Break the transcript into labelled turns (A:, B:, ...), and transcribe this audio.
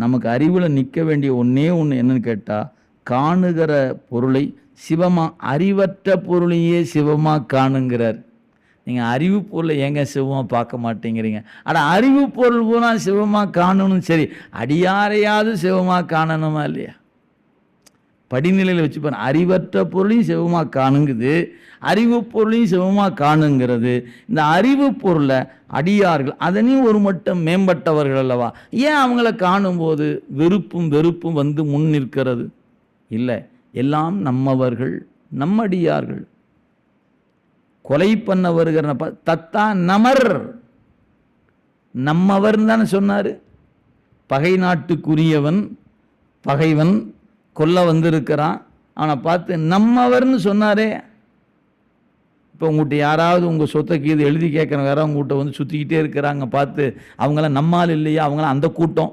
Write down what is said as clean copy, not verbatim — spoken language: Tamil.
A: நமக்கு அறிவில் நிற்க வேண்டிய ஒன்றே ஒன்று என்னன்னு கேட்டால், காணுகிற பொருளை சிவமாக, அறிவற்ற பொருளையே சிவமாக காணுங்கிறார். நீங்கள் அறிவு பொருளை ஏங்க சிவமாக பார்க்க மாட்டேங்கிறீங்க? ஆனால் அறிவு பொருள் பூரா சிவமாக காணணும். சரி, அடியாரையாவது சிவமாக காணணுமா இல்லையா? படிநிலையில் வச்சு பாருங்க. அறிவற்ற பொருளையும் சிவமாக காணுங்குது, அறிவு பொருளையும் சிவமாக காணுங்கிறது. இந்த அறிவு பொருளை அடியார்கள் அதனையும் ஒரு மட்டம் மேம்பட்டவர்கள் அல்லவா, ஏன் அவங்கள காணும்போது வெறுப்பும் வெறுப்பும் வந்து முன் நிற்கிறது? இல்லை, எல்லாம் நம்மவர்கள், நம்மடியார்கள். கொலை பண்ண வருகிற தத்தா நமர், நம்மவர்னு தானே சொன்னார். பகை நாட்டுக்குரியவன் பகைவன் கொல்ல வந்திருக்கிறான், அவனை பார்த்து நம்மவர்னு சொன்னாரே. இப்போ உங்கள்கிட்ட யாராவது உங்கள் சொத்தை கீது எழுதி கேட்குறவங்க யாராவது உங்கள்கிட்ட வந்து சுற்றிக்கிட்டே இருக்கிறாங்க, பார்த்து அவங்களாம் நம்மால் இல்லையா, அவங்களாம் அந்த கூட்டம்